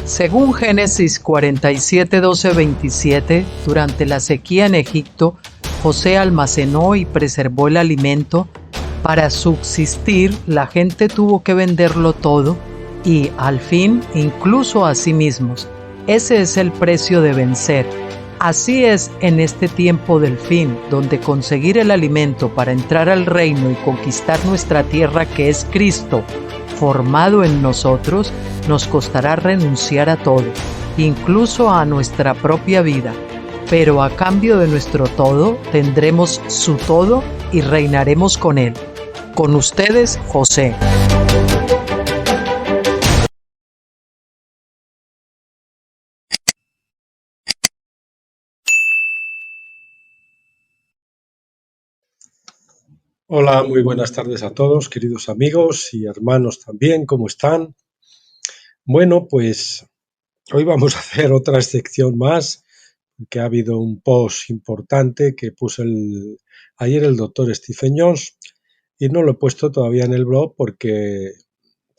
Según Génesis 47, 12, 27, durante la sequía en Egipto, José almacenó y preservó el alimento. Para subsistir, la gente tuvo que venderlo todo y, al fin, incluso a sí mismos. Ese es el precio de vencer. Así es en este tiempo del fin, donde conseguir el alimento para entrar al reino y conquistar nuestra tierra, que es Cristo, formado en nosotros, nos costará renunciar a todo, incluso a nuestra propia vida. Pero a cambio de nuestro todo, tendremos su todo y reinaremos con él. Con ustedes, José. Hola, muy buenas tardes a todos, queridos amigos y hermanos también, ¿cómo están? Bueno, pues hoy vamos a hacer otra sección más, que ha habido un post importante que puso ayer el doctor Stephen Jones y no lo he puesto todavía en el blog porque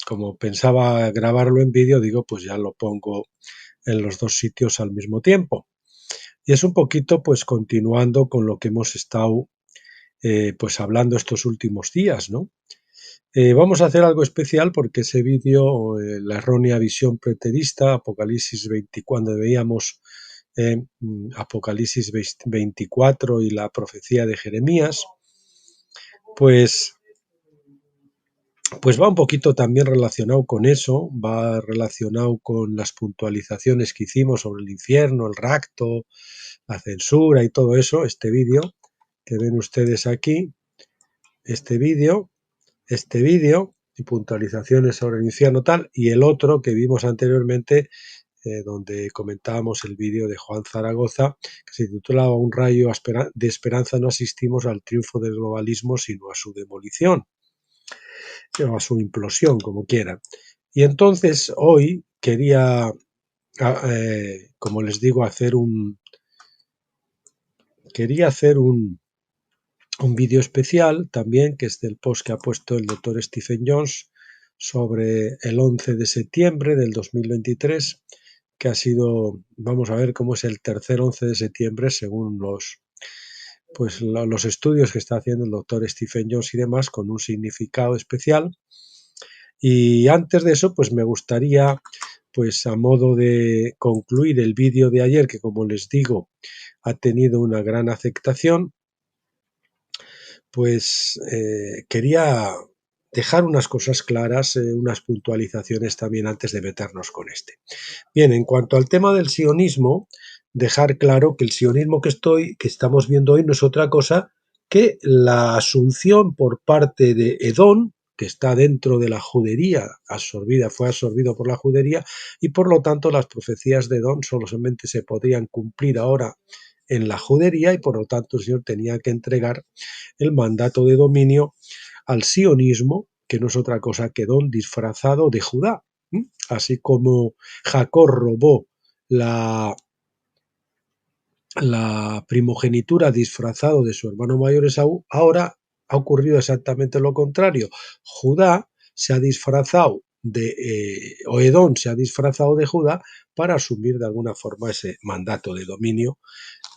como pensaba grabarlo en vídeo, digo, pues ya lo pongo en los dos sitios al mismo tiempo. Y es un poquito pues continuando con lo que hemos estado pues hablando estos últimos días, ¿no? Vamos a hacer algo especial porque ese vídeo, la errónea visión preterista, Apocalipsis 20, cuando veíamos Apocalipsis 24 y la profecía de Jeremías, pues, pues va un poquito también relacionado con eso, va relacionado con las puntualizaciones que hicimos sobre el infierno, el rapto, la censura y todo eso, este vídeo que ven ustedes aquí, este vídeo y puntualizaciones sobre el infierno tal, y el otro que vimos anteriormente, donde comentábamos el vídeo de Juan Zaragoza, que se titulaba Un rayo de esperanza, no asistimos al triunfo del globalismo, sino a su demolición, o a su implosión, como quiera. Y entonces hoy quería, como les digo, quería hacer un vídeo especial también, que es del post que ha puesto el doctor Stephen Jones sobre el 11 de septiembre del 2023, que ha sido, vamos a ver cómo es el tercer 11 de septiembre según los estudios que está haciendo el doctor Stephen Jones y demás, con un significado especial. Y antes de eso, pues me gustaría, pues a modo de concluir el vídeo de ayer, que como les digo, ha tenido una gran aceptación, pues quería dejar unas cosas claras, unas puntualizaciones también antes de meternos con este. Bien, en cuanto al tema del sionismo, dejar claro que el sionismo que estamos viendo hoy no es otra cosa que la asunción por parte de Edom, que está dentro de la judería, fue absorbido por la judería, y por lo tanto las profecías de Edom solamente se podrían cumplir ahora en la judería, y por lo tanto el Señor tenía que entregar el mandato de dominio al sionismo, que no es otra cosa que Edom disfrazado de Judá. Así como Jacob robó la primogenitura disfrazado de su hermano mayor Esaú, ahora ha ocurrido exactamente lo contrario. Judá se ha disfrazado o Edom se ha disfrazado de Judá para asumir de alguna forma ese mandato de dominio,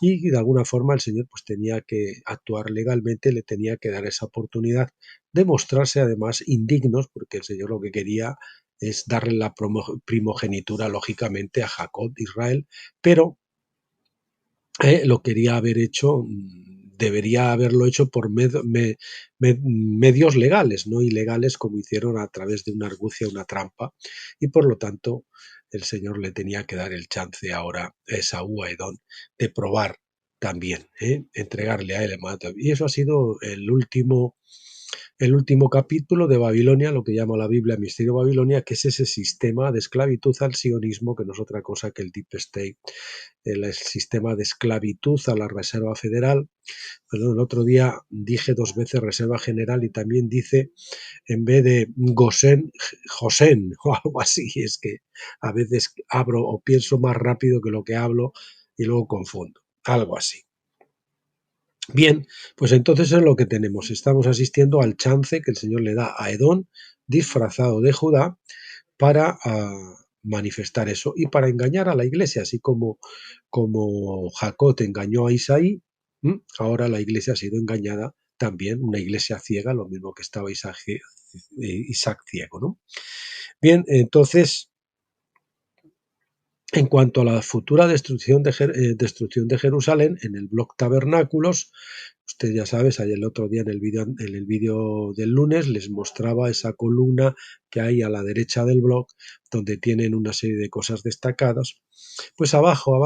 y de alguna forma el Señor pues tenía que actuar legalmente, le tenía que dar esa oportunidad de mostrarse además indignos, porque el Señor lo que quería es darle la primogenitura lógicamente a Jacob de Israel, pero lo quería haber hecho, debería haberlo hecho por medios legales, no ilegales como hicieron a través de una argucia, una trampa, y por lo tanto el Señor le tenía que dar el chance ahora a Esaú, a Edom, de probar también, entregarle a él el mandato. Y eso ha sido el último capítulo de Babilonia, lo que llama la Biblia Misterio de Babilonia, que es ese sistema de esclavitud al sionismo, que no es otra cosa que el Deep State, el sistema de esclavitud a la Reserva Federal. Perdón, el otro día dije 2 veces Reserva General y también dice, en vez de Gosén, Josén o algo así. Es que a veces abro o pienso más rápido que lo que hablo y luego confundo, algo así. Bien, pues entonces es lo que tenemos. Estamos asistiendo al chance que el Señor le da a Edom, disfrazado de Judá, para manifestar eso y para engañar a la iglesia, así como Jacob engañó a Isaí, ahora la iglesia ha sido engañada también, una iglesia ciega, lo mismo que estaba Isaac ciego, ¿no? Bien, entonces, en cuanto a la futura destrucción de Jerusalén, en el blog Tabernáculos, usted ya sabe, ayer el otro día en el vídeo del lunes les mostraba esa columna que hay a la derecha del blog, donde tienen una serie de cosas destacadas. Pues abajo,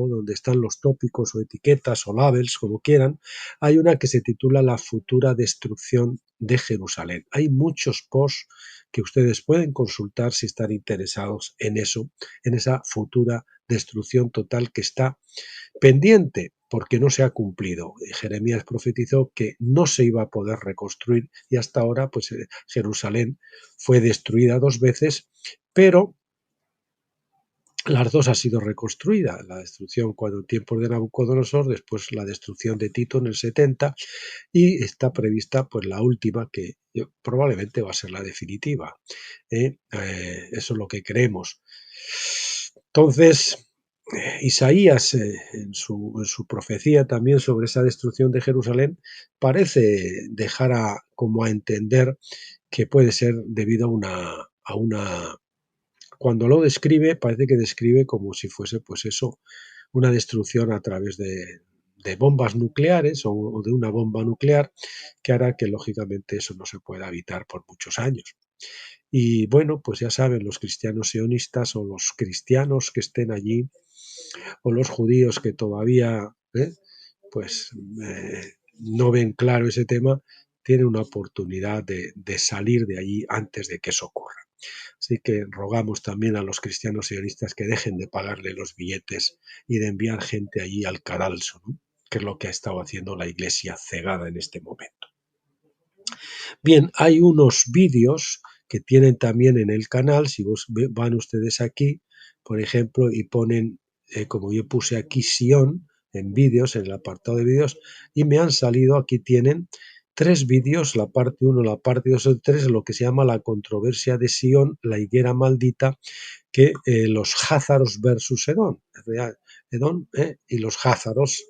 donde están los tópicos o etiquetas o labels, como quieran, hay una que se titula La futura destrucción de Jerusalén. Hay muchos posts que ustedes pueden consultar si están interesados en eso, en esa futura destrucción total que está pendiente porque no se ha cumplido. Jeremías profetizó que no se iba a poder reconstruir y hasta ahora pues Jerusalén fue destruida 2 veces, pero las dos ha sido reconstruida, la destrucción cuando en tiempos de Nabucodonosor, después la destrucción de Tito en el 70 y está prevista pues la última que probablemente va a ser la definitiva. Eso es lo que creemos. Entonces, Isaías en su profecía también sobre esa destrucción de Jerusalén parece dejar como a entender que puede ser debido a una cuando lo describe, parece que describe como si fuese, pues eso, una destrucción a través de bombas nucleares o de una bomba nuclear que hará que lógicamente eso no se pueda evitar por muchos años. Y bueno, pues ya saben, los cristianos sionistas o los cristianos que estén allí o los judíos que todavía pues no ven claro ese tema, tienen una oportunidad de salir de allí antes de que eso ocurra. Así que rogamos también a los cristianos sionistas que dejen de pagarle los billetes y de enviar gente allí al cadalso, ¿no? Que es lo que ha estado haciendo la iglesia cegada en este momento. Bien, hay unos vídeos que tienen también en el canal, si van ustedes aquí, por ejemplo, y ponen, como yo puse aquí, Sion, en vídeos, en el apartado de vídeos, y me han salido, aquí tienen 3 vídeos, la parte 1, la parte 2 y 3, lo que se llama la controversia de Sion, la higuera maldita, que los házaros versus Edom, y los házaros,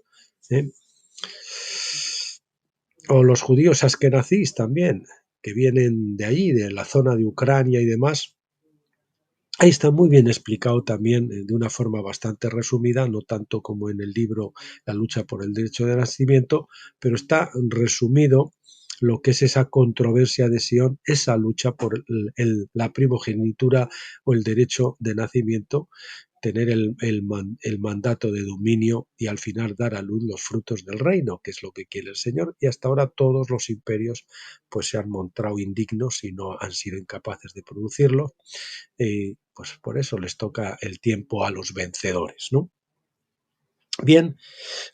o los judíos askenazís también, que vienen de allí, de la zona de Ucrania y demás. Ahí está muy bien explicado también de una forma bastante resumida, no tanto como en el libro La lucha por el derecho de nacimiento, pero está resumido lo que es esa controversia de Sion, esa lucha por la primogenitura o el derecho de nacimiento, tener el mandato de dominio y al final dar a luz los frutos del reino, que es lo que quiere el Señor, y hasta ahora todos los imperios pues se han mostrado indignos y no han sido incapaces de producirlo, pues por eso les toca el tiempo a los vencedores, ¿no? Bien,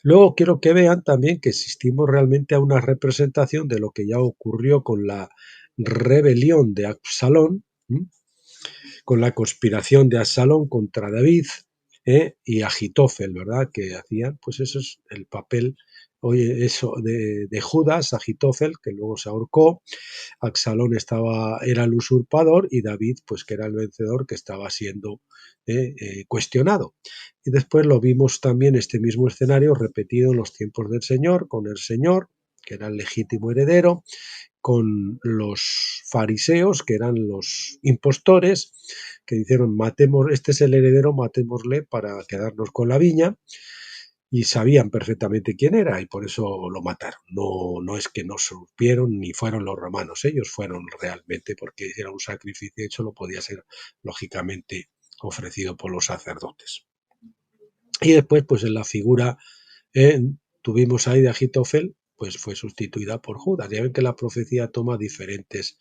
luego quiero que vean también que asistimos realmente a una representación de lo que ya ocurrió con la rebelión de Absalón, con la conspiración de Absalón contra David y Agitofel, ¿verdad? Que hacían, pues eso es el papel, oye, eso de Judas, Agitofel, que luego se ahorcó, Absalón era el usurpador y David, pues que era el vencedor, que estaba siendo cuestionado. Y después lo vimos también este mismo escenario repetido en los tiempos del Señor, con el Señor, que era el legítimo heredero, con los fariseos, que eran los impostores, que dijeron, matemos, este es el heredero, matémosle para quedarnos con la viña, y sabían perfectamente quién era y por eso lo mataron. No es que no supieron ni fueron los romanos, ellos fueron realmente porque era un sacrificio, hecho lo podía ser lógicamente ofrecido por los sacerdotes. Y después, pues en la figura tuvimos ahí de Agitofel, pues fue sustituida por Judas. Ya ven que la profecía toma diferentes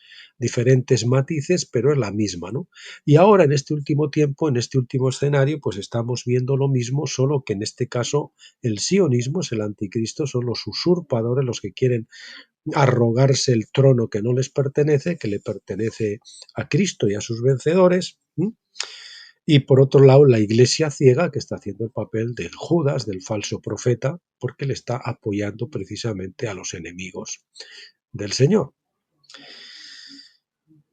matices, pero es la misma, ¿no? Y ahora, en este último tiempo, en este último escenario, pues estamos viendo lo mismo, solo que en este caso el sionismo es el anticristo, son los usurpadores los que quieren arrogarse el trono que no les pertenece, que le pertenece a Cristo y a sus vencedores. Y por otro lado, la iglesia ciega que está haciendo el papel del Judas, del falso profeta, porque le está apoyando precisamente a los enemigos del Señor.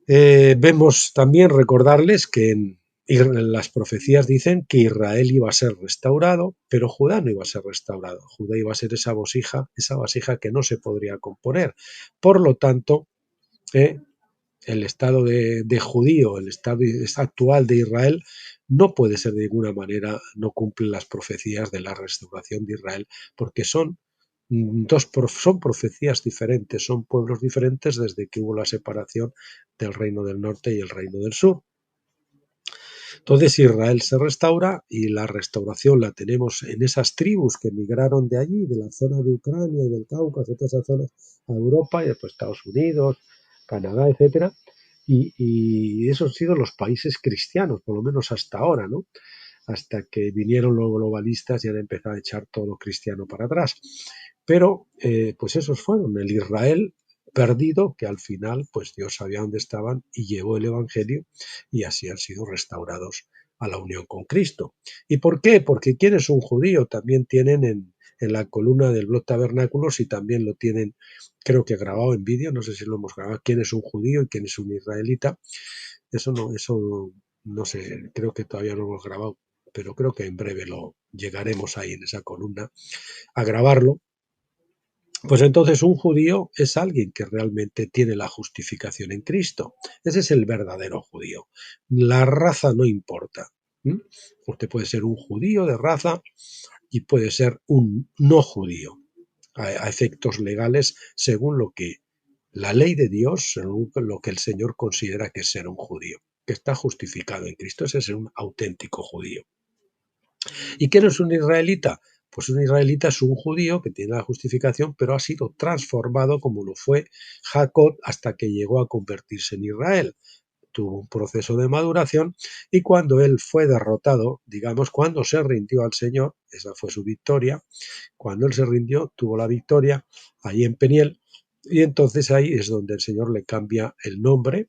Vemos también recordarles que las profecías dicen que Israel iba a ser restaurado, pero Judá no iba a ser restaurado. Judá iba a ser esa vasija que no se podría componer. Por lo tanto, el estado de judío, el estado actual de Israel, no puede ser de ninguna manera, no cumple las profecías de la restauración de Israel, porque son son profecías diferentes, son pueblos diferentes desde que hubo la separación del reino del norte y el reino del sur. Entonces Israel se restaura y la restauración la tenemos en esas tribus que emigraron de allí, de la zona de Ucrania y del Cáucaso, todas esas zonas, a Europa y después Estados Unidos, Canadá, etcétera. Y esos han sido los países cristianos, por lo menos hasta ahora, ¿no? Hasta que vinieron los globalistas y han empezado a echar todo lo cristiano para atrás. Pero, pues esos fueron el Israel perdido, que al final, pues Dios sabía dónde estaban y llevó el Evangelio y así han sido restaurados a la unión con Cristo. ¿Y por qué? Porque ¿quién es un judío? También tienen en la columna del blog Tabernáculos y también lo tienen, creo que grabado en vídeo, no sé si lo hemos grabado, quién es un judío y quién es un israelita. Eso no sé, creo que todavía no lo hemos grabado, pero creo que en breve lo llegaremos ahí en esa columna a grabarlo. Pues entonces un judío es alguien que realmente tiene la justificación en Cristo. Ese es el verdadero judío. La raza no importa. Usted puede ser un judío de raza y puede ser un no judío a efectos legales según lo que la ley de Dios, según lo que el Señor considera que es ser un judío, que está justificado en Cristo. Ese es un auténtico judío. ¿Y quién es un israelita? Pues un israelita es un judío que tiene la justificación, pero ha sido transformado como lo fue Jacob hasta que llegó a convertirse en Israel. Tuvo un proceso de maduración y cuando él fue derrotado, digamos, cuando se rindió al Señor, esa fue su victoria, cuando él se rindió, tuvo la victoria allí en Peniel y entonces ahí es donde el Señor le cambia el nombre.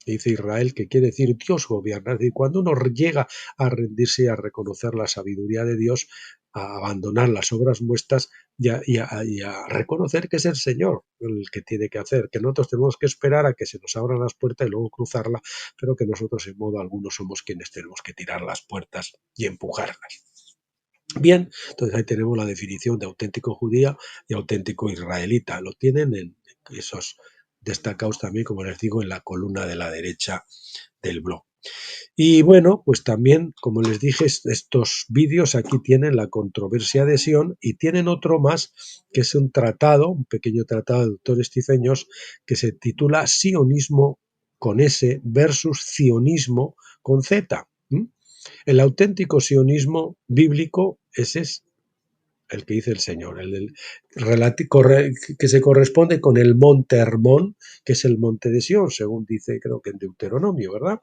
Dice Israel, que quiere decir Dios gobierna. Es decir, cuando uno llega a rendirse y a reconocer la sabiduría de Dios, a abandonar las obras muestras y a reconocer que es el Señor el que tiene que hacer, que nosotros tenemos que esperar a que se nos abran las puertas y luego cruzarla, pero que nosotros en modo alguno somos quienes tenemos que tirar las puertas y empujarlas. Bien, entonces ahí tenemos la definición de auténtico judía y auténtico israelita. Lo tienen en esos destacados también, como les digo, en la columna de la derecha del blog. Y bueno, pues también, como les dije, estos vídeos aquí tienen la controversia de Sion y tienen otro más, que es un tratado, un pequeño tratado del doctor Stephen Jones, que se titula Sionismo con S versus Sionismo con Z. El auténtico sionismo bíblico, ese es el que dice el Señor, que se corresponde con el monte Hermón, que es el monte de Sión, según dice, creo que en Deuteronomio, ¿verdad?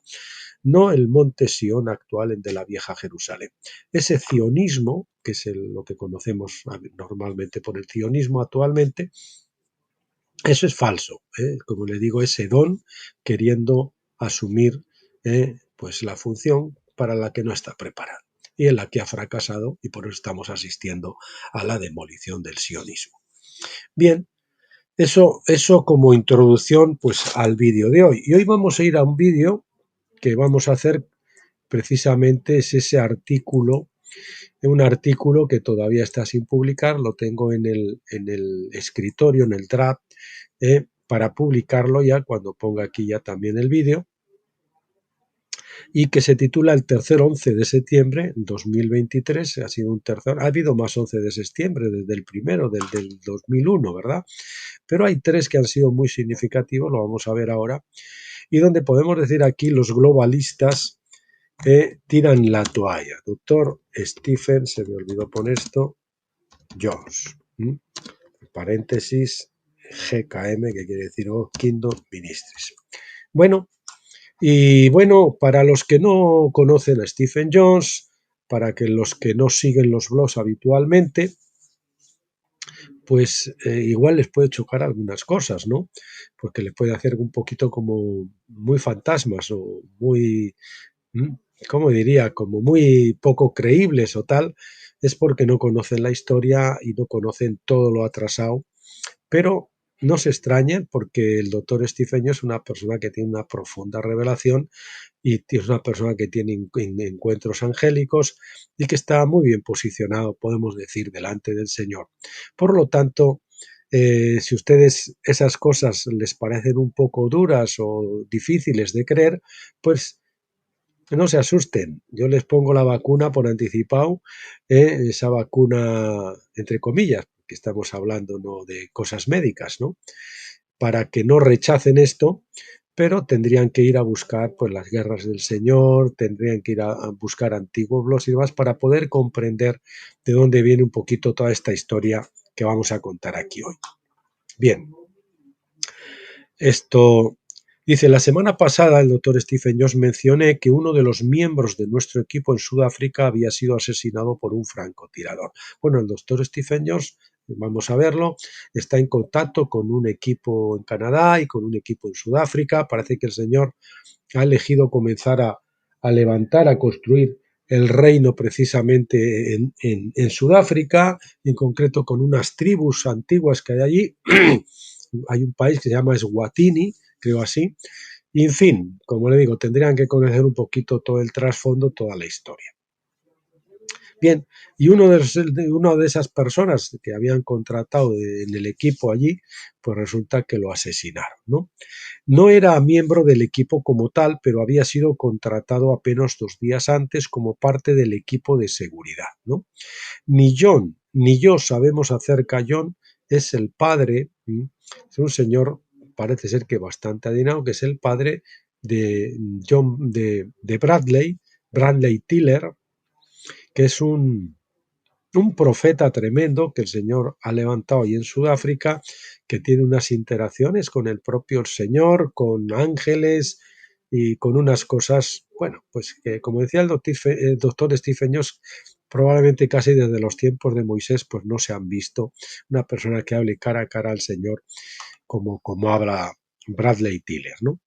No el monte Sión actual, el de la vieja Jerusalén. Ese sionismo, que es lo que conocemos normalmente por el sionismo actualmente, eso es falso. Como le digo, es Edom queriendo asumir pues la función para la que no está preparado y en la que ha fracasado y por eso estamos asistiendo a la demolición del sionismo. Bien, eso como introducción pues al vídeo de hoy. Y hoy vamos a ir a un vídeo que vamos a hacer precisamente, es ese artículo, un artículo que todavía está sin publicar, lo tengo en el escritorio, en el draft, para publicarlo ya cuando ponga aquí ya también el vídeo, y que se titula El tercer 11 de septiembre 2023, ha sido un tercer, ha habido más 11 de septiembre desde el primero, del 2001, ¿verdad? Pero hay tres que han sido muy significativos, lo vamos a ver ahora, y donde podemos decir aquí los globalistas tiran la toalla. Doctor Stephen, se me olvidó poner esto, Jones, paréntesis, GKM, que quiere decir Kingdom Ministries. Bueno, y bueno, para los que no conocen a Stephen Jones, para que los que no siguen los blogs habitualmente, pues igual les puede chocar algunas cosas, ¿no? Porque les puede hacer un poquito como muy fantasmas o muy, ¿cómo diría? Como muy poco creíbles o tal, es porque no conocen la historia y no conocen todo lo atrasado, pero no se extrañen porque el doctor Stifeño es una persona que tiene una profunda revelación y es una persona que tiene encuentros angélicos y que está muy bien posicionado, podemos decir, delante del Señor. Por lo tanto, si ustedes esas cosas les parecen un poco duras o difíciles de creer, pues no se asusten. Yo les pongo la vacuna por anticipado, esa vacuna, entre comillas, que estamos hablando no de cosas médicas, ¿no? Para que no rechacen esto, pero tendrían que ir a buscar pues las guerras del Señor, tendrían que ir a buscar antiguos blogs y demás para poder comprender de dónde viene un poquito toda esta historia que vamos a contar aquí hoy. Bien, esto dice, la semana pasada el doctor Stephen Jones mencioné que uno de los miembros de nuestro equipo en Sudáfrica había sido asesinado por un francotirador. Bueno, el doctor Stephen Jones, vamos a verlo, está en contacto con un equipo en Canadá y con un equipo en Sudáfrica. Parece que el señor ha elegido comenzar a levantar, a construir el reino precisamente en Sudáfrica, en concreto con unas tribus antiguas que hay allí. Hay un país que se llama Eswatini, creo así. Y en fin, como le digo, tendrían que conocer un poquito todo el trasfondo, toda la historia. Bien, y una de esas personas que habían contratado en el equipo allí, pues resulta que lo asesinaron, ¿no? No era miembro del equipo como tal, pero había sido contratado apenas 2 días antes como parte del equipo de seguridad, ¿no? Ni John ni yo sabemos acerca. John es el padre, es un señor, parece ser que bastante adinerado, que es el padre de John, de Bradley Tiller, que es un profeta tremendo que el Señor ha levantado ahí en Sudáfrica, que tiene unas interacciones con el propio Señor, con ángeles y con unas cosas, bueno, pues que como decía el doctor Stephen Jones, probablemente casi desde los tiempos de Moisés, pues no se han visto una persona que hable cara a cara al Señor como habla Bradley Tiller, ¿no?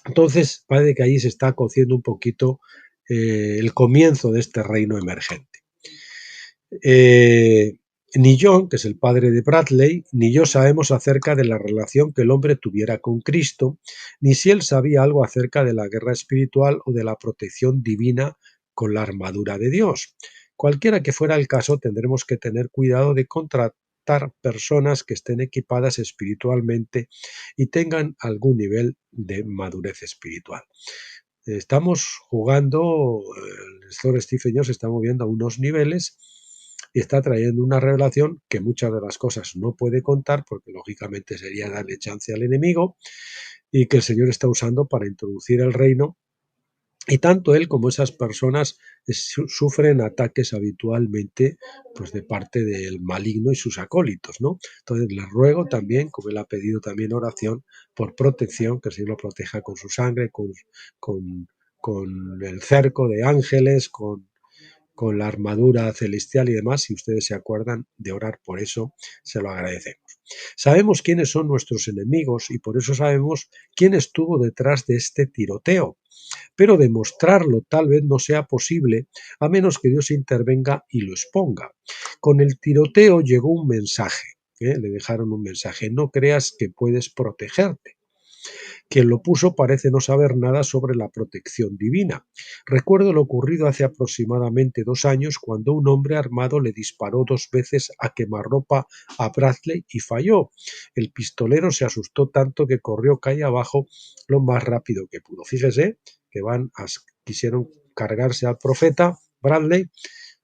Entonces, parece que ahí se está cociendo un poquito el comienzo de este reino emergente. Ni John, que es el padre de Bradley, ni yo sabemos acerca de la relación que el hombre tuviera con Cristo, ni si él sabía algo acerca de la guerra espiritual o de la protección divina con la armadura de Dios. Cualquiera que fuera el caso, tendremos que tener cuidado de contratar personas que estén equipadas espiritualmente y tengan algún nivel de madurez espiritual. Estamos jugando, el Sr. Stephen Jones se está moviendo a unos niveles y está trayendo una revelación que muchas de las cosas no puede contar porque lógicamente sería darle chance al enemigo y que el Señor está usando para introducir el reino. Y tanto él como esas personas sufren ataques habitualmente pues de parte del maligno y sus acólitos, ¿no? Entonces les ruego también, como él ha pedido también oración, por protección, que el Señor lo proteja con su sangre, con, con el cerco de ángeles, con la armadura celestial y demás. Si ustedes se acuerdan de orar por eso, se lo agradecemos. Sabemos quiénes son nuestros enemigos y por eso sabemos quién estuvo detrás de este tiroteo, pero demostrarlo tal vez no sea posible a menos que Dios intervenga y lo exponga. Con el tiroteo llegó un mensaje, le dejaron un mensaje: no creas que puedes protegerte. Quien lo puso parece no saber nada sobre la protección divina. Recuerdo lo ocurrido hace aproximadamente 2 años cuando un hombre armado le disparó 2 veces a quemarropa a Bradley y falló. El pistolero se asustó tanto que corrió calle abajo lo más rápido que pudo. Fíjese que quisieron cargarse al profeta Bradley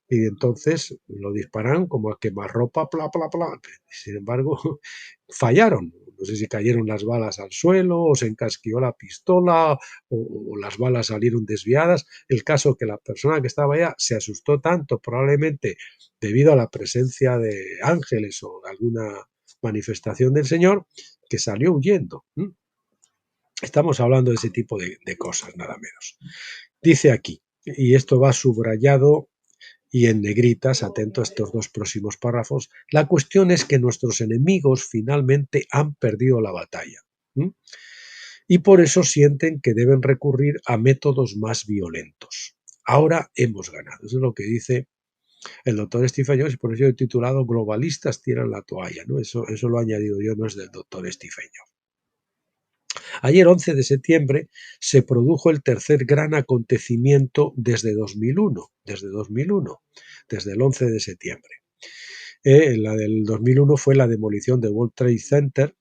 y entonces lo dispararon como a quemarropa, pla, pla, pla. Sin embargo, fallaron. No sé si cayeron las balas al suelo o se encasquilló la pistola o las balas salieron desviadas. El caso que la persona que estaba allá se asustó tanto, probablemente debido a la presencia de ángeles o de alguna manifestación del Señor, que salió huyendo. Estamos hablando de ese tipo de cosas, nada menos. Dice aquí, y esto va subrayado y en negritas, atento a estos 2 próximos párrafos, la cuestión es que nuestros enemigos finalmente han perdido la batalla. Y por eso sienten que deben recurrir a métodos más violentos. Ahora hemos ganado. Eso es lo que dice El doctor Stephen Jones, por eso he titulado Globalistas tiran la toalla, ¿no? Eso lo he añadido yo, no es del doctor Stephen Jones. Ayer, 11 de septiembre, se produjo el tercer gran acontecimiento desde 2001, desde el 11 de septiembre. La del 2001 fue la demolición del World Trade Center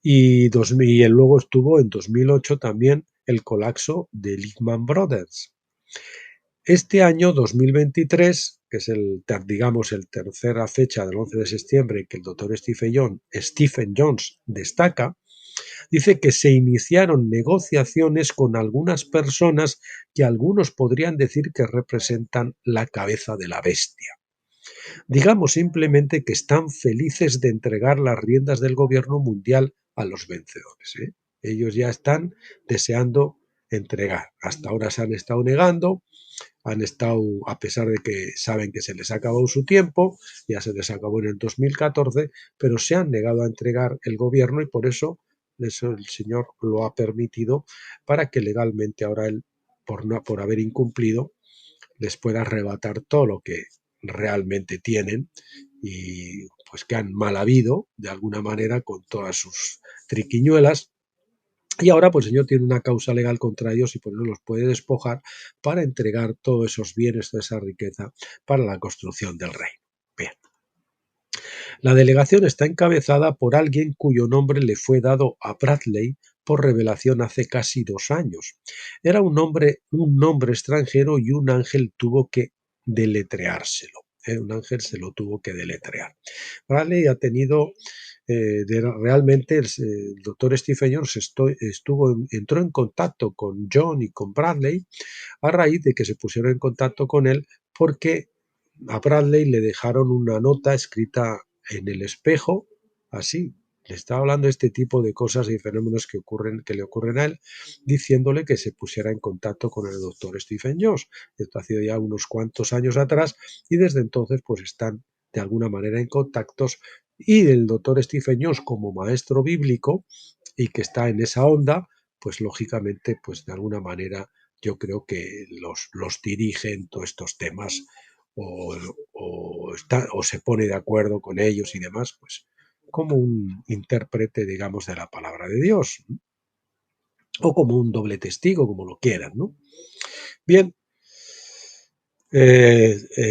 y luego estuvo en 2008 también el colapso de Lehman Brothers. Este año 2023, que es digamos el tercera fecha del 11 de septiembre que el doctor Stephen Jones destaca, dice que se iniciaron negociaciones con algunas personas que algunos podrían decir que representan la cabeza de la bestia. Digamos simplemente que están felices de entregar las riendas del gobierno mundial a los vencedores. Ellos ya están deseando entregar. Hasta ahora se han estado negando, han estado, a pesar de que saben que se les ha acabado su tiempo, ya se les acabó en el 2014, pero se han negado a entregar el gobierno y por eso el señor lo ha permitido para que legalmente ahora él, por haber incumplido, les pueda arrebatar todo lo que realmente tienen y pues que han mal habido de alguna manera con todas sus triquiñuelas. Y ahora pues el señor tiene una causa legal contra ellos y por eso los puede despojar para entregar todos esos bienes, toda esa riqueza para la construcción del reino. Bien. La delegación está encabezada por alguien cuyo nombre le fue dado a Bradley por revelación hace casi 2 años. Era un nombre extranjero y un ángel tuvo que deletreárselo. Un ángel se lo tuvo que deletrear. Bradley ha tenido realmente el doctor Stephen Jones entró en contacto con John y con Bradley a raíz de que se pusieron en contacto con él porque a Bradley le dejaron una nota escrita en el espejo, así, le estaba hablando de este tipo de cosas y fenómenos que le ocurren a él, diciéndole que se pusiera en contacto con el doctor Stephen Jones. Esto ha sido ya unos cuantos años atrás y desde entonces pues están de alguna manera en contactos y el doctor Stephen Jones como maestro bíblico y que está en esa onda, pues lógicamente pues de alguna manera yo creo que los dirige en todos estos temas o se pone de acuerdo con ellos y demás, pues como un intérprete, digamos, de la palabra de Dios, ¿no? O como un doble testigo, como lo quieran, ¿no? Bien,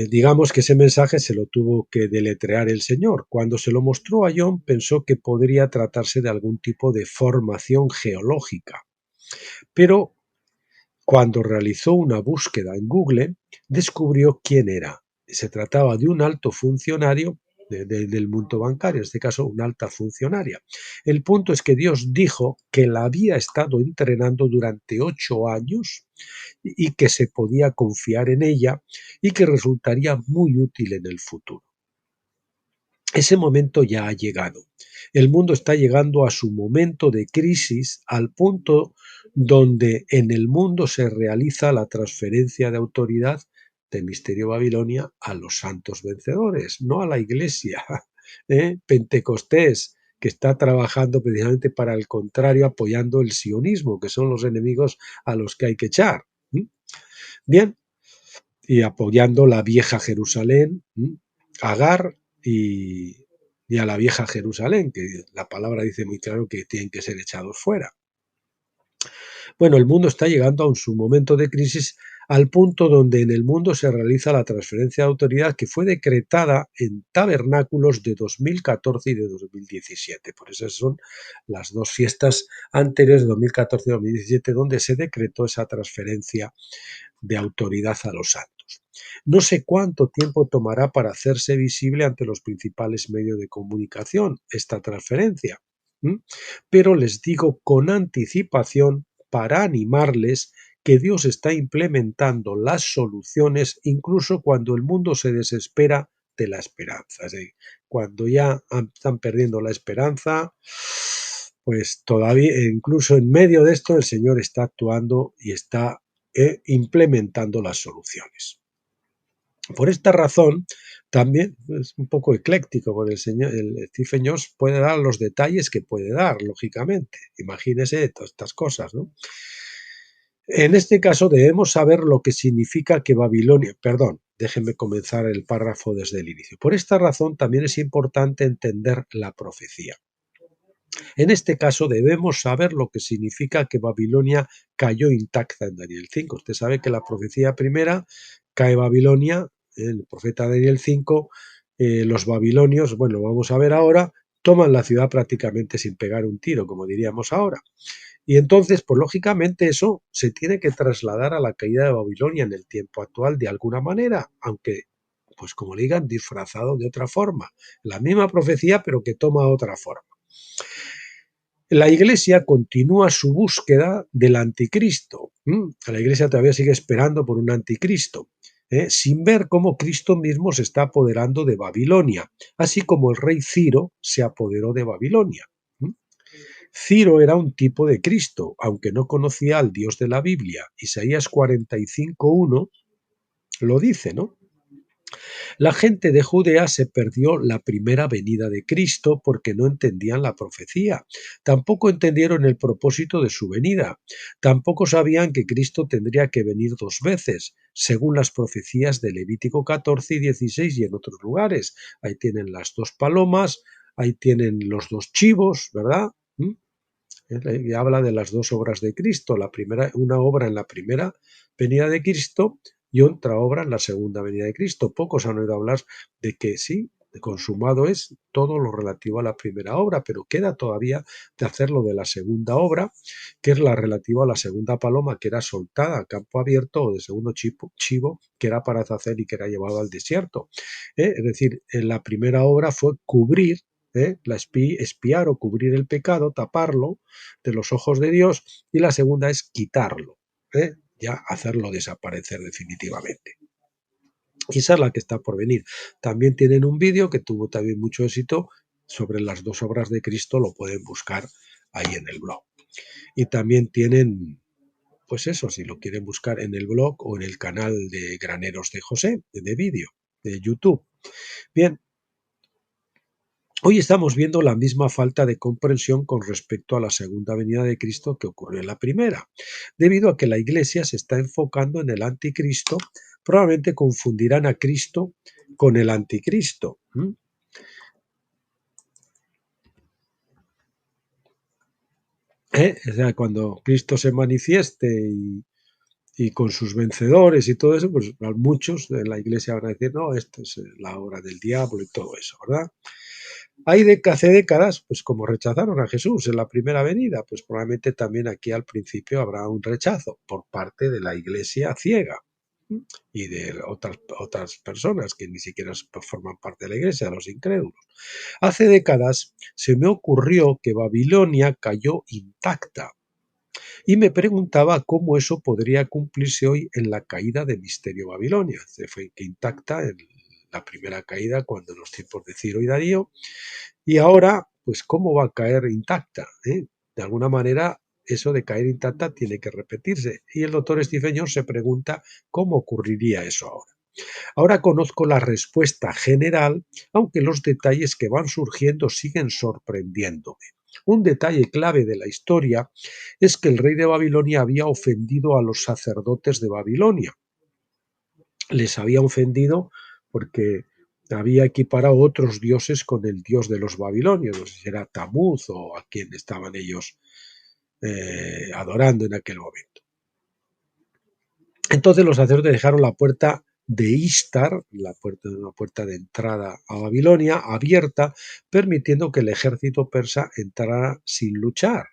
digamos que ese mensaje se lo tuvo que deletrear el señor. Cuando se lo mostró a John, pensó que podría tratarse de algún tipo de formación geológica, pero cuando realizó una búsqueda en Google, descubrió quién era. Se trataba de un alto funcionario del mundo bancario, en este caso una alta funcionaria. El punto es que Dios dijo que la había estado entrenando durante 8 años y que se podía confiar en ella y que resultaría muy útil en el futuro. Ese momento ya ha llegado. El mundo está llegando a su momento de crisis al punto donde en el mundo se realiza la transferencia de autoridad de Misterio Babilonia a los santos vencedores, no a la iglesia. Pentecostés, que está trabajando precisamente para el contrario, apoyando el sionismo, que son los enemigos a los que hay que echar. Bien, y apoyando la vieja Jerusalén, Agar y a la vieja Jerusalén, que la palabra dice muy claro que tienen que ser echados fuera. Bueno, el mundo está llegando a su momento de crisis al punto donde en el mundo se realiza la transferencia de autoridad que fue decretada en tabernáculos de 2014 y de 2017. Por eso son las dos fiestas anteriores de 2014 y 2017 donde se decretó esa transferencia de autoridad a los santos. No sé cuánto tiempo tomará para hacerse visible ante los principales medios de comunicación esta transferencia, pero les digo con anticipación para animarles que Dios está implementando las soluciones incluso cuando el mundo se desespera de la esperanza. Es decir, cuando ya están perdiendo la esperanza, pues todavía, incluso en medio de esto, el Señor está actuando y está implementando las soluciones. Por esta razón, también es un poco ecléctico, porque el Stephen Jones puede dar los detalles que puede dar, lógicamente. Imagínese todas estas cosas, ¿no? En este caso debemos saber lo que significa que Babilonia, déjenme comenzar el párrafo desde el inicio. Por esta razón también es importante entender la profecía. En este caso debemos saber lo que significa que Babilonia cayó intacta en Daniel 5. Usted sabe que la profecía primera cae Babilonia, el profeta Daniel 5, los babilonios, bueno, vamos a ver ahora, toman la ciudad prácticamente sin pegar un tiro, como diríamos ahora. Y entonces, pues lógicamente eso se tiene que trasladar a la caída de Babilonia en el tiempo actual de alguna manera, aunque, pues como le digan, disfrazado de otra forma. La misma profecía, pero que toma otra forma. La Iglesia continúa su búsqueda del anticristo. La Iglesia todavía sigue esperando por un anticristo, sin ver cómo Cristo mismo se está apoderando de Babilonia, así como el rey Ciro se apoderó de Babilonia. Ciro era un tipo de Cristo, aunque no conocía al Dios de la Biblia. Isaías 45:1 lo dice, ¿no? La gente de Judea se perdió la primera venida de Cristo porque no entendían la profecía. Tampoco entendieron el propósito de su venida. Tampoco sabían que Cristo tendría que venir 2 veces, según las profecías de Levítico 14 y 16 y en otros lugares. Ahí tienen las 2 palomas, ahí tienen los 2 chivos, ¿verdad? Y habla de las 2 obras de Cristo, la primera, una obra en la primera venida de Cristo y otra obra en la segunda venida de Cristo. Pocos han oído hablar de que sí, consumado es todo lo relativo a la primera obra, pero queda todavía de hacer lo de la segunda obra, que es la relativa a la segunda paloma que era soltada a campo abierto, o de segundo chivo que era para Azazel y que era llevado al desierto. Es decir, en la primera obra fue cubrir, espiar o cubrir el pecado, taparlo de los ojos de Dios, y la segunda es quitarlo, ya hacerlo desaparecer definitivamente. Y esa es la que está por venir. También tienen un vídeo que tuvo también mucho éxito sobre las 2 obras de Cristo, lo pueden buscar ahí en el blog. Y también tienen, pues eso, si lo quieren buscar en el blog o en el canal de Graneros de José, de vídeo, de YouTube. Bien, hoy estamos viendo la misma falta de comprensión con respecto a la segunda venida de Cristo que ocurrió en la primera. Debido a que la Iglesia se está enfocando en el anticristo, probablemente confundirán a Cristo con el anticristo. O sea, cuando Cristo se manifieste y con sus vencedores y todo eso, pues muchos de la Iglesia van a decir, no, esto es la obra del diablo y todo eso, ¿verdad? Hay hace décadas, pues como rechazaron a Jesús en la primera venida, pues probablemente también aquí al principio habrá un rechazo por parte de la Iglesia ciega y de otras personas que ni siquiera forman parte de la Iglesia, los incrédulos. Hace décadas se me ocurrió que Babilonia cayó intacta y me preguntaba cómo eso podría cumplirse hoy en la caída de Misterio Babilonia. Se fue intacta en la primera caída cuando en los tiempos de Ciro y Darío. Y ahora, pues, ¿cómo va a caer intacta? De alguna manera, eso de caer intacta tiene que repetirse. Y el doctor Stephen Jones se pregunta cómo ocurriría eso ahora. Ahora conozco la respuesta general, aunque los detalles que van surgiendo siguen sorprendiéndome. Un detalle clave de la historia es que el rey de Babilonia había ofendido a los sacerdotes de Babilonia. Les había ofendido porque había equiparado otros dioses con el dios de los babilonios, no sé si era Tamuz o a quien estaban ellos adorando en aquel momento. Entonces los sacerdotes dejaron la puerta de Istar, una puerta de entrada a Babilonia, abierta, permitiendo que el ejército persa entrara sin luchar.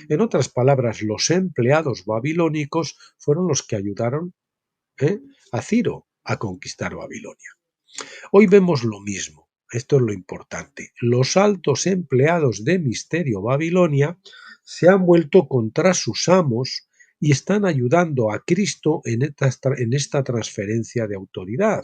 En otras palabras, los empleados babilónicos fueron los que ayudaron a Ciro a conquistar Babilonia. Hoy vemos lo mismo. Esto es lo importante. Los altos empleados de Misterio Babilonia se han vuelto contra sus amos y están ayudando a Cristo en esta transferencia de autoridad.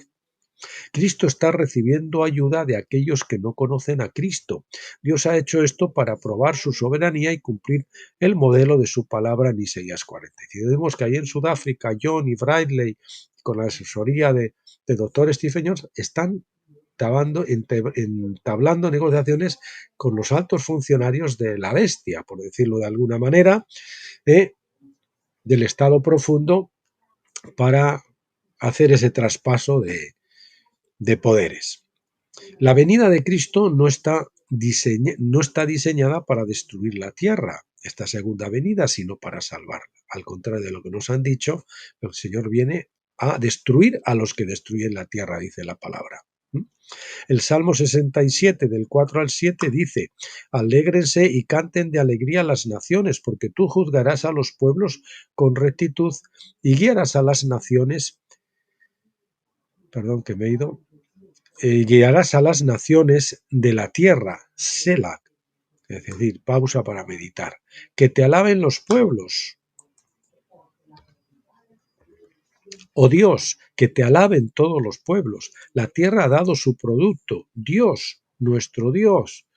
Cristo está recibiendo ayuda de aquellos que no conocen a Cristo. Dios ha hecho esto para probar su soberanía y cumplir el modelo de su palabra en Isaías 45. Vemos que ahí en Sudáfrica, John y Bradley, con la asesoría de Dr. Stephen Jones, están entablando negociaciones con los altos funcionarios de la bestia, por decirlo de alguna manera, del Estado profundo, para hacer ese traspaso de poderes. La venida de Cristo no está diseñada para destruir la tierra, esta segunda venida, sino para salvarla. Al contrario de lo que nos han dicho, el Señor viene a destruir a los que destruyen la tierra, dice la palabra. El Salmo 67, del 4 al 7, dice: Alégrense y canten de alegría las naciones, porque tú juzgarás a los pueblos con rectitud y guiarás a las naciones, perdón que me he ido, guiarás a las naciones de la tierra, Selah, es decir, pausa para meditar. Que te alaben los pueblos. Oh Dios, que te alaben todos los pueblos. La tierra ha dado su producto. Dios, nuestro Dios,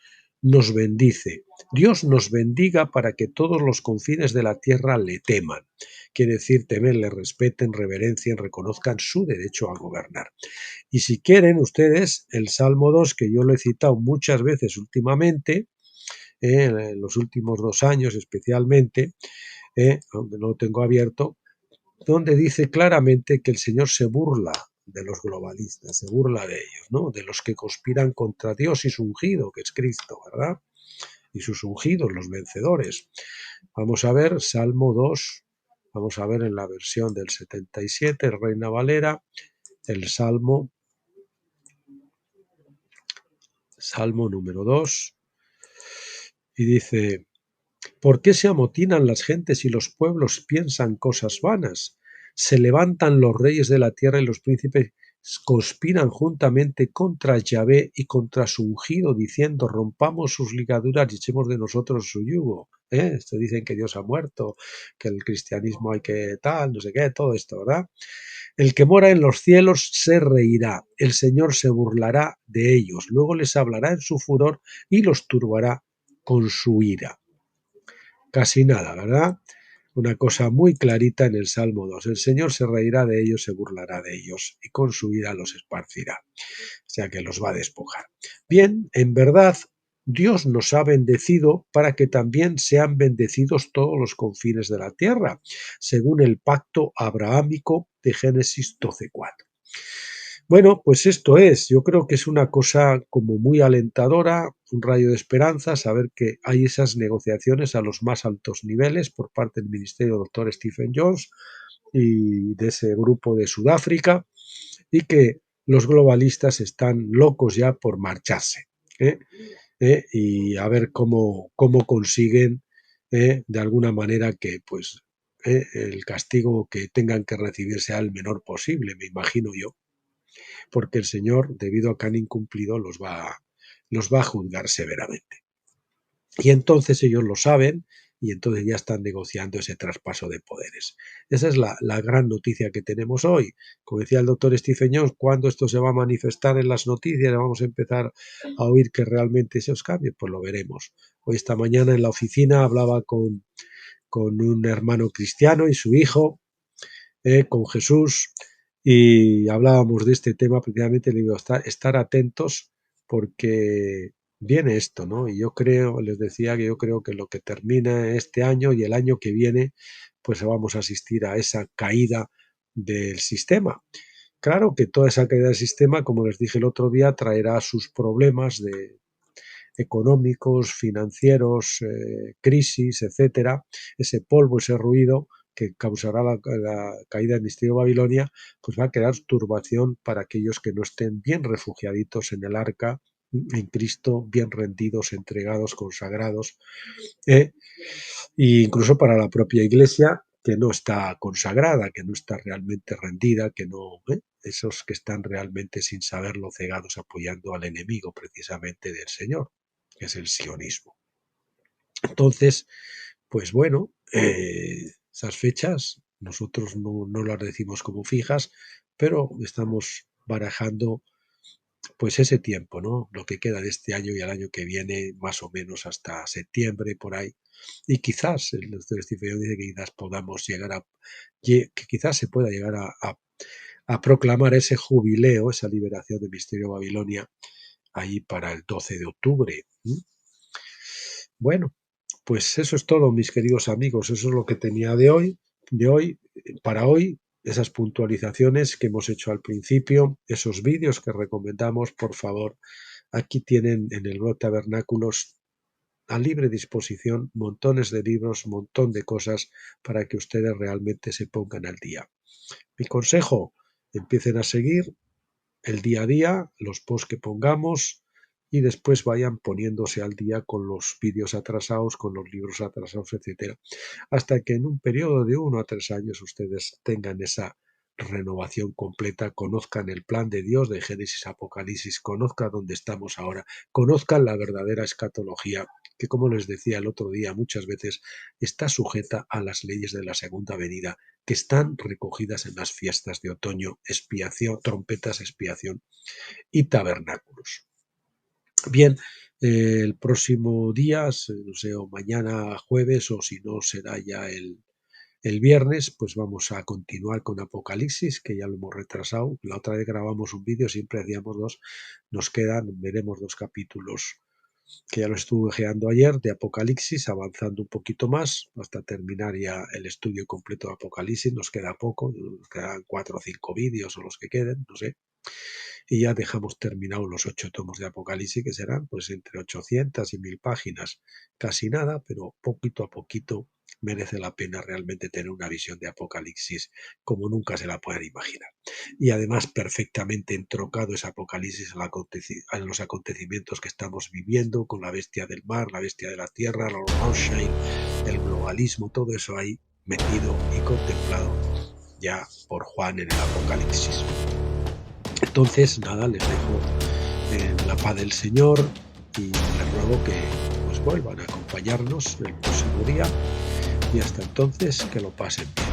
nos bendice. Dios nos bendiga para que todos los confines de la tierra le teman. Quiere decir, temen, le respeten, reverencien, reconozcan su derecho a gobernar. Y si quieren ustedes, el Salmo 2, que yo lo he citado muchas veces últimamente, en los últimos 2 años especialmente, aunque no lo tengo abierto, donde dice claramente que el Señor se burla de los globalistas, se burla de ellos, ¿no? De los que conspiran contra Dios y su ungido, que es Cristo, ¿verdad? Y sus ungidos, los vencedores. Vamos a ver, Salmo 2, vamos a ver en la versión del 77, Reina Valera, el Salmo número 2, y dice: ¿Por qué se amotinan las gentes y los pueblos piensan cosas vanas? Se levantan los reyes de la tierra y los príncipes conspiran juntamente contra Yahvé y contra su ungido, diciendo: rompamos sus ligaduras y echemos de nosotros su yugo. Esto dicen que Dios ha muerto, que el cristianismo hay que tal, no sé qué, todo esto, ¿verdad? El que mora en los cielos se reirá, el Señor se burlará de ellos, luego les hablará en su furor y los turbará con su ira. Casi nada, ¿verdad? Una cosa muy clarita en el Salmo 2. El Señor se reirá de ellos, se burlará de ellos y con su ira los esparcirá. O sea que los va a despojar. Bien, en verdad, Dios nos ha bendecido para que también sean bendecidos todos los confines de la tierra, según el pacto abrahámico de Génesis 12:4. Bueno, pues esto es, yo creo que es una cosa como muy alentadora, un rayo de esperanza, saber que hay esas negociaciones a los más altos niveles por parte del Ministerio Dr. Stephen Jones y de ese grupo de Sudáfrica, y que los globalistas están locos ya por marcharse, y a ver cómo consiguen, de alguna manera que pues el castigo que tengan que recibir sea el menor posible, me imagino yo, porque el Señor, debido a que han incumplido, los va a juzgar severamente. Y entonces ellos lo saben y entonces ya están negociando ese traspaso de poderes. Esa es la gran noticia que tenemos hoy. Como decía el doctor Stephen Jones, ¿cuándo esto se va a manifestar en las noticias? Vamos a empezar a oír que realmente esos cambios, pues lo veremos. Hoy esta mañana en la oficina hablaba con un hermano cristiano y su hijo, con Jesús, y hablábamos de este tema. Precisamente le digo, estar atentos porque viene esto, ¿no? Y yo creo, les decía que yo creo que lo que termina este año y el año que viene, pues vamos a asistir a esa caída del sistema. Claro que toda esa caída del sistema, como les dije el otro día, traerá sus problemas económicos, financieros, crisis, etcétera, ese polvo, ese ruido que causará la caída del Ministerio de Babilonia, pues va a crear turbación para aquellos que no estén bien refugiaditos en el arca, en Cristo, bien rendidos, entregados, consagrados, e incluso para la propia Iglesia que no está consagrada, que no está realmente rendida, que no, esos que están realmente sin saberlo cegados apoyando al enemigo precisamente del Señor, que es el sionismo. Entonces, pues bueno, esas fechas nosotros no las decimos como fijas, pero estamos barajando pues ese tiempo, ¿no? Lo que queda de este año y el año que viene, más o menos hasta septiembre, por ahí. Y quizás, el doctor Stephen dice que quizás podamos llegar que quizás se pueda llegar a proclamar ese jubileo, esa liberación del misterio de Babilonia, ahí para el 12 de octubre. Bueno, pues eso es todo, mis queridos amigos. Eso es lo que tenía de hoy, para hoy. esas puntualizaciones que hemos hecho al principio, esos vídeos que recomendamos, por favor, aquí tienen en el blog Tabernáculos a libre disposición montones de libros, montón de cosas para que ustedes realmente se pongan al día. Mi consejo, empiecen a seguir el día a día, los posts que pongamos y después vayan poniéndose al día con los vídeos atrasados, con los libros atrasados, etcétera, hasta que en un periodo de 1 a 3 años ustedes tengan esa renovación completa, conozcan el plan de Dios de Génesis Apocalipsis, conozcan dónde estamos ahora, conozcan la verdadera escatología, que como les decía el otro día, muchas veces está sujeta a las leyes de la segunda venida, que están recogidas en las fiestas de otoño, expiación, trompetas, expiación y tabernáculos. Bien, el próximo día, no sé, o mañana jueves, o si no será ya el viernes, pues vamos a continuar con Apocalipsis, que ya lo hemos retrasado. La otra vez grabamos un vídeo, siempre hacíamos 2, nos quedan, veremos 2 capítulos, que ya lo estuve ojeando ayer, de Apocalipsis, avanzando un poquito más, hasta terminar ya el estudio completo de Apocalipsis. Nos queda poco, nos quedan 4 o 5 vídeos, o los que queden, no sé. Y ya dejamos terminados los 8 tomos de Apocalipsis, que serán pues entre 800 y 1000 páginas, casi nada, pero poquito a poquito merece la pena realmente tener una visión de Apocalipsis como nunca se la pueden imaginar. Y además perfectamente entrocado ese Apocalipsis en los acontecimientos que estamos viviendo, con la bestia del mar, la bestia de la tierra, los Rothschild, el globalismo, todo eso ahí metido y contemplado ya por Juan en el Apocalipsis. Entonces, nada, les dejo en la paz del Señor y les ruego que pues vuelvan a acompañarnos el próximo día y hasta entonces que lo pasen bien.